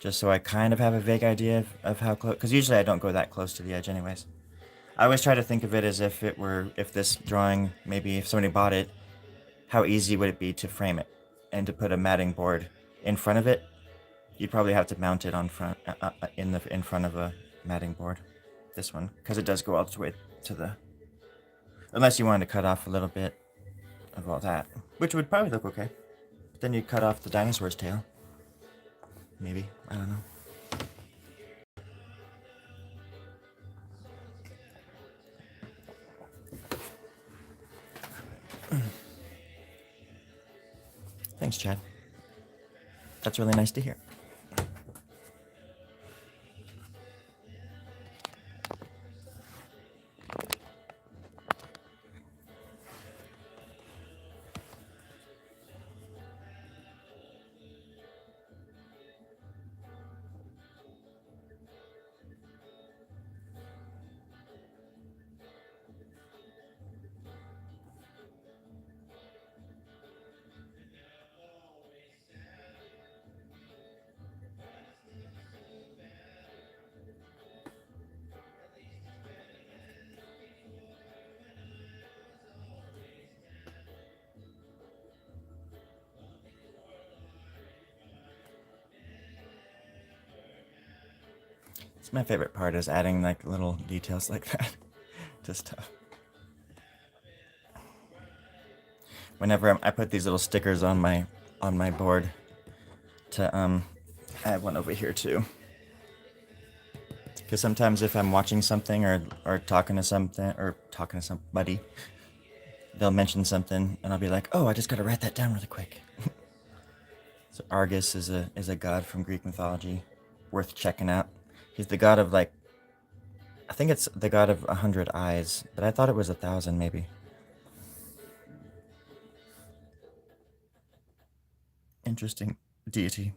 Just so I kind of have a vague idea of how close... Because usually I don't go that close to the edge anyways. I always try to think of it as if this drawing, maybe if somebody bought it, how easy would it be to frame it and to put a matting board in front of it? You'd probably have to mount it on front, in front of a matting board. This one, because it does go all the way to the... Unless you wanted to cut off a little bit of all that, which would probably look okay. But then you'd cut off the dinosaur's tail. Maybe, I don't know. Thanks, Chad. That's really nice to hear. My favorite part is adding like little details like that to stuff. Whenever I put these little stickers on my board to I have one over here too. Because sometimes if I'm watching something or talking to somebody, they'll mention something and I'll be like, oh, I just gotta write that down really quick. So Argus is a god from Greek mythology, worth checking out. He's the god of like, I think it's the god of 100 eyes, but I thought it was 1,000 maybe. Interesting deity.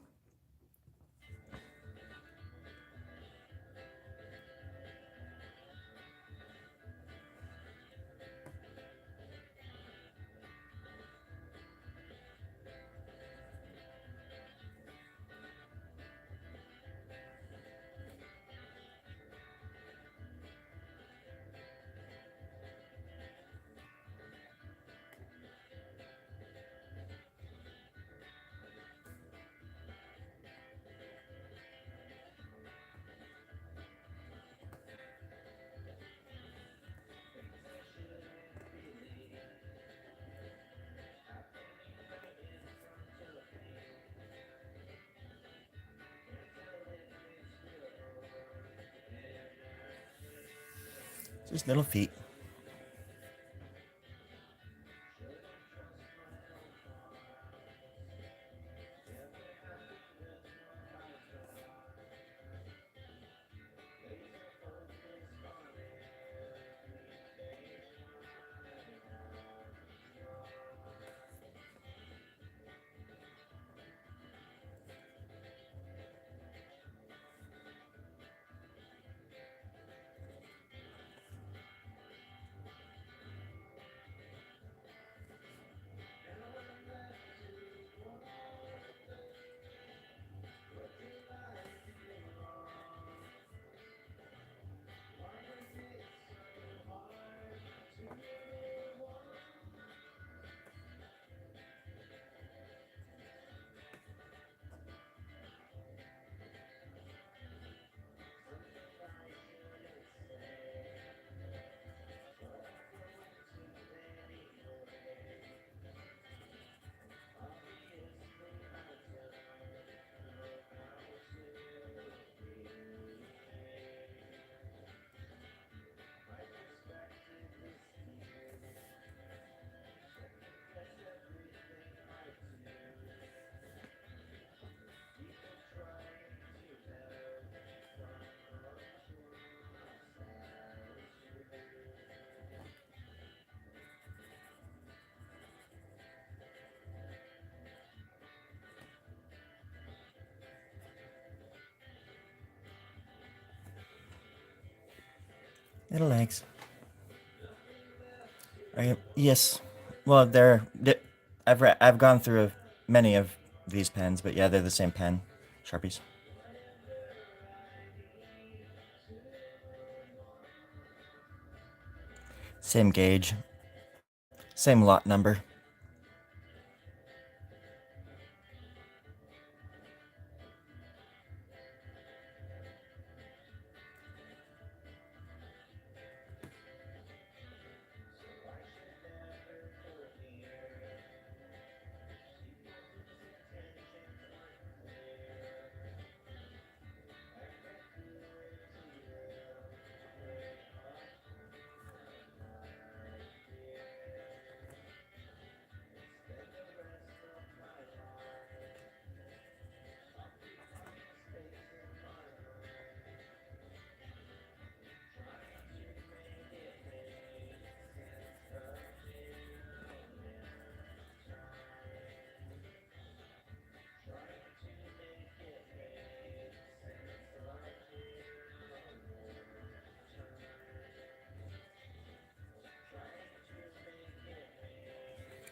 Just little feet. Little legs. Yes. Well, I've gone through many of these pens, but yeah, they're the same pen, Sharpies. Same gauge, same lot number.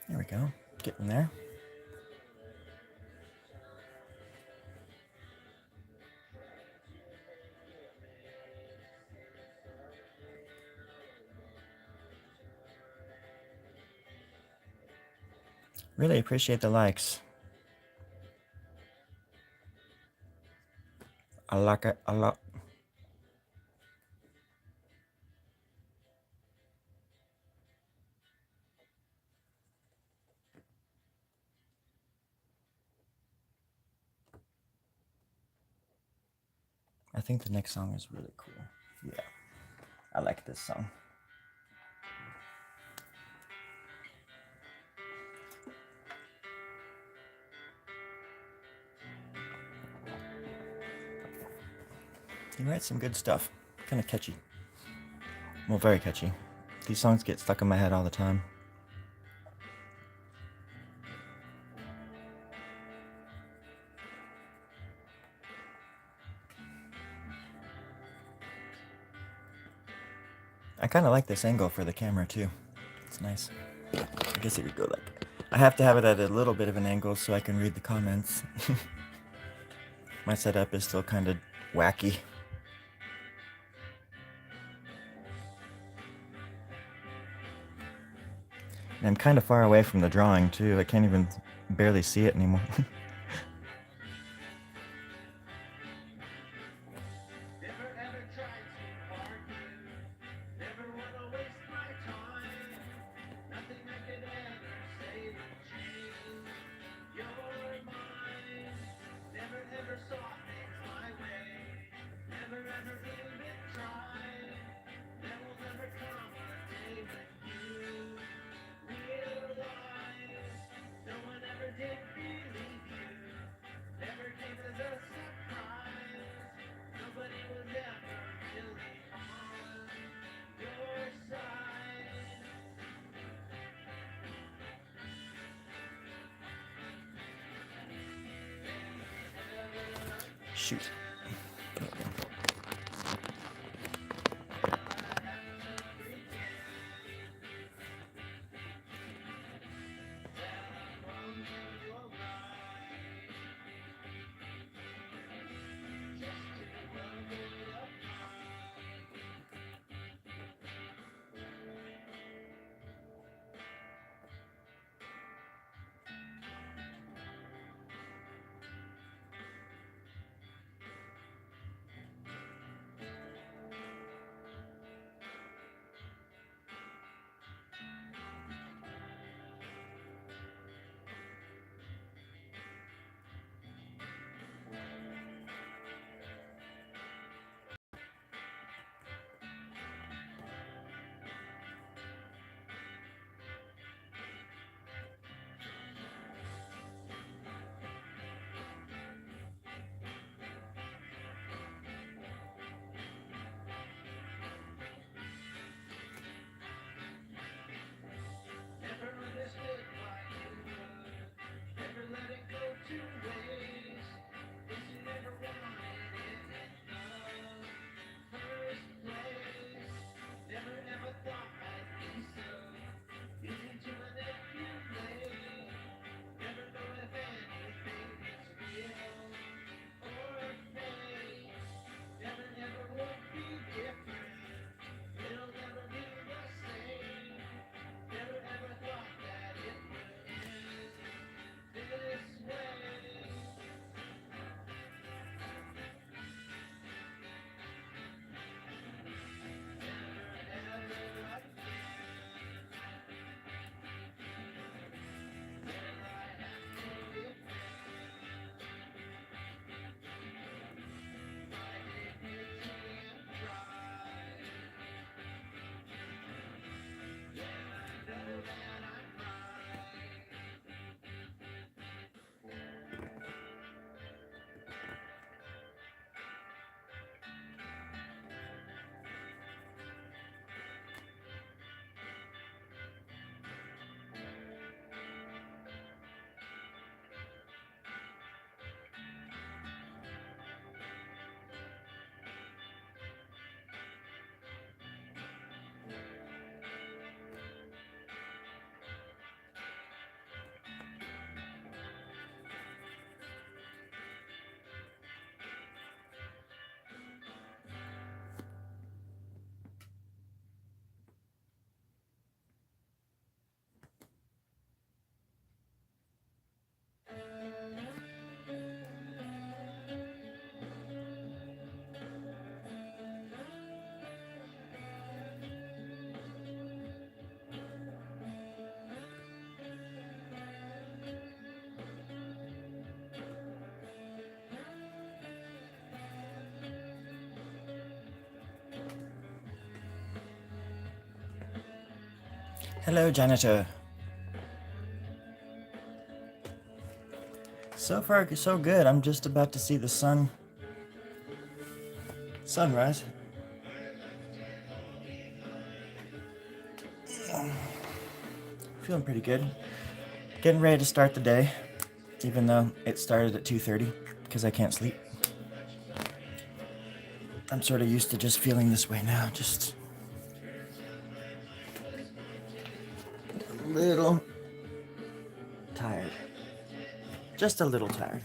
There we go. Getting there. Really appreciate the likes. I like it a lot. I think the next song is really cool. Yeah, I like this song. He writes some good stuff. Kind of catchy. Well, very catchy. These songs get stuck in my head all the time. I kind of like this angle for the camera too. It's nice. I guess it would go like... I have to have it at a little bit of an angle so I can read the comments. My setup is still kind of wacky. And I'm kind of far away from the drawing too. I can't even barely see it anymore. Shoot. Hello, janitor. So far, so good. I'm just about to see the sunrise. Feeling pretty good. Getting ready to start the day, even though it started at 2:30 because I can't sleep. I'm sort of used to just feeling this way now, just a little tired. Just a little tired.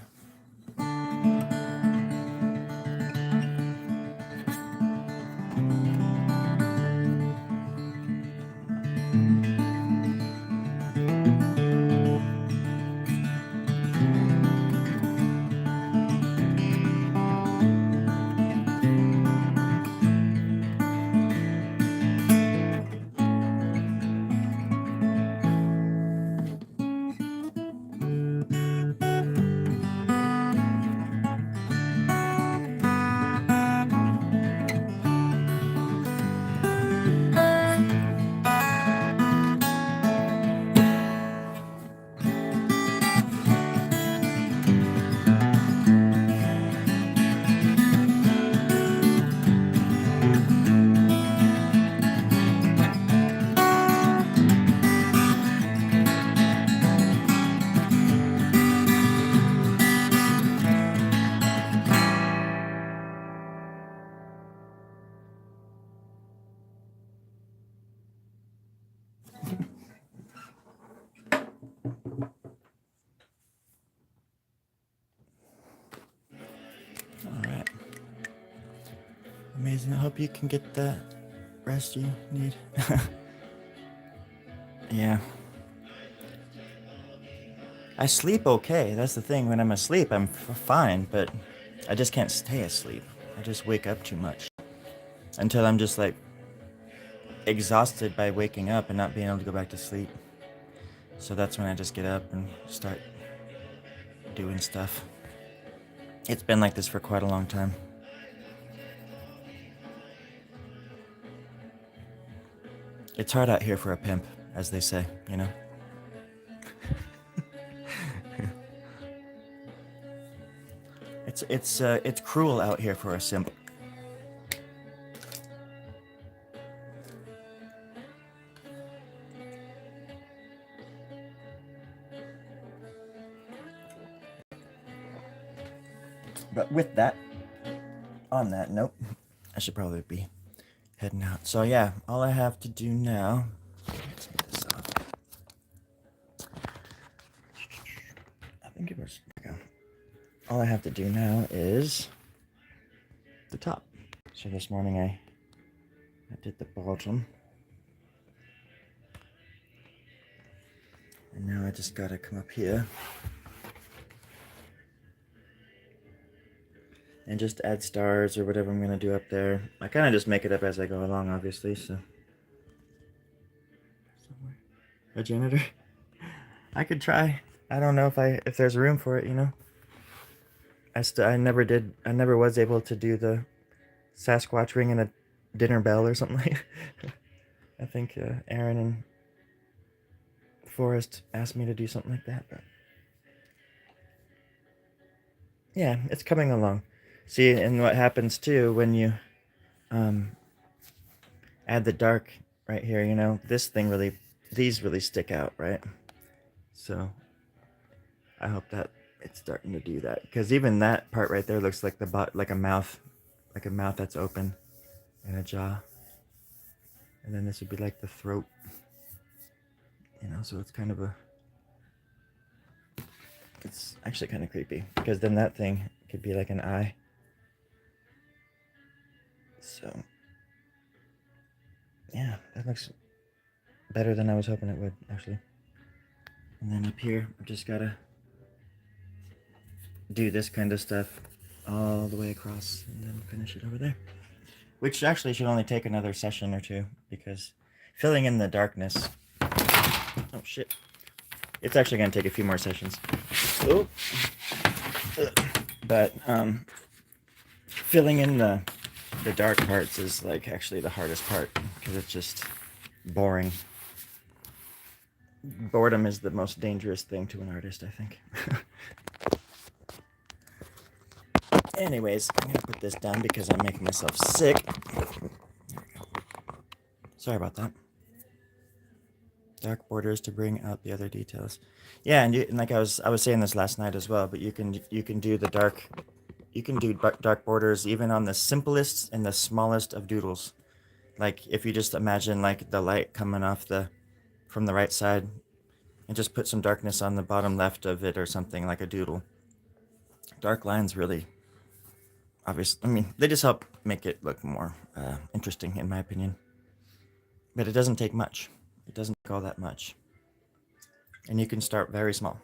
Alright. Amazing. I hope you can get that rest you need. Yeah. I sleep okay. That's the thing. When I'm asleep, I'm fine, but I just can't stay asleep. I just wake up too much. Until I'm just like exhausted by waking up and not being able to go back to sleep. So that's when I just get up and start doing stuff. It's been like this for quite a long time. It's hard out here for a pimp, as they say, you know? It's cruel out here for a simp. But with that, on that note, I should probably be heading out. So yeah, all I have to do now, let's get this off. I think it was, all I have to do now is the top. So this morning I did the bottom. And now I just gotta come up here and just add stars or whatever I'm gonna do up there. I kind of just make it up as I go along, obviously, so. Somewhere. A janitor? I could try. I don't know if there's room for it, you know? I never was able to do the Sasquatch ringing a dinner bell or something like that. I think Aaron and Forrest asked me to do something like that, but yeah, it's coming along. See, and what happens too when you add the dark right here, you know, these really stick out, right? So I hope that it's starting to do that, because even that part right there looks like like a mouth that's open and a jaw, and then this would be like the throat, you know. So it's actually kind of creepy, because then that thing could be like an eye. So yeah, that looks better than I was hoping it would, actually. And then up here, I've just gotta do this kind of stuff all the way across and then finish it over there, which actually should only take another session or two, because filling in the darkness, oh shit, it's actually going to take a few more sessions. Oh. But filling in the dark parts is like actually the hardest part, because it's just boring. boredom is the most dangerous thing to an artist, I think. Anyways, I'm gonna put this down because I'm making myself sick. Sorry about that. Dark borders to bring out the other details. Yeah, and like I was saying this last night as well, but you can do the dark borders even on the simplest and the smallest of doodles. Like if you just imagine like the light coming off from the right side and just put some darkness on the bottom left of it or something like a doodle. Dark lines really, obviously, I mean, they just help make it look more interesting in my opinion. But it doesn't take much. It doesn't take all that much. And you can start very small.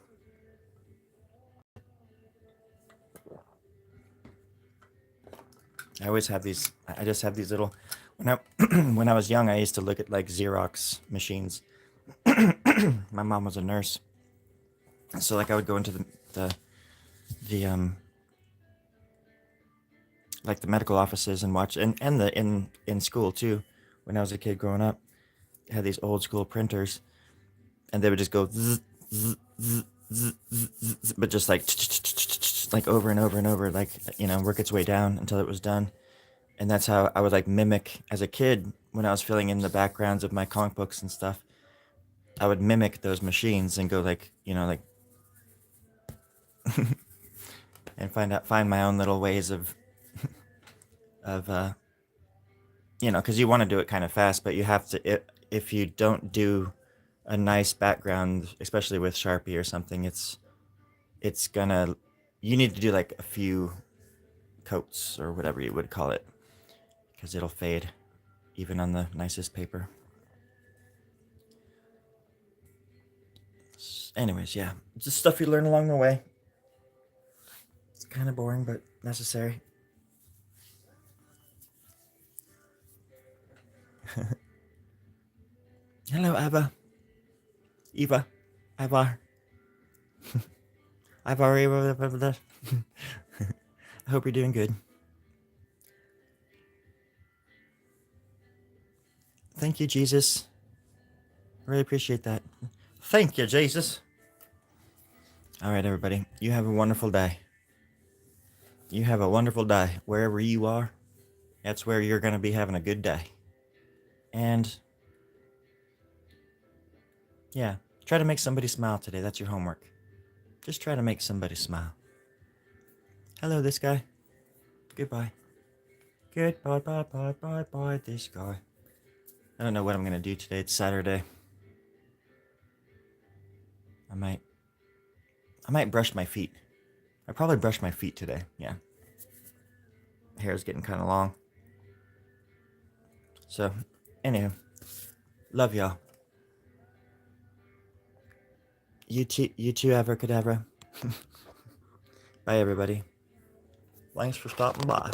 I always have these, I just have these little, when I was young, I used to look at like Xerox machines. My mom was a nurse. So like I would go into the like the medical offices and watch, and in school too, when I was a kid growing up, I had these old school printers, and they would just go zzz, zzz, zzz, zzz, zzz, zzz, but just like over and over and over, like, you know, work its way down until it was done. And that's how I would like mimic as a kid when I was filling in the backgrounds of my comic books and stuff. I would mimic those machines and go like, you know, like and find my own little ways of you know, because you want to do it kind of fast, but you have to, if you don't do a nice background, especially with Sharpie or something, it's gonna, you need to do like a few coats or whatever you would call it, because it'll fade even on the nicest paper. Anyways, yeah, just stuff you learn along the way. It's kind of boring, but necessary. Hello, Eva. Eva. Ivar. Ivar. I hope you're doing good. Thank you, Jesus. I really appreciate that. Thank you, Jesus. All right, everybody. You have a wonderful day. You have a wonderful day. Wherever you are, that's where you're going to be having a good day. And yeah, try to make somebody smile today. That's your homework. Just try to make somebody smile. Hello, this guy. Goodbye. Goodbye, bye, bye, bye, bye, this guy. I don't know what I'm going to do today. It's Saturday. I might brush my feet. I probably brush my feet today. Yeah. Hair's getting kind of long. So, anywho, love y'all. You too, abracadabra. Bye, everybody. Thanks for stopping by.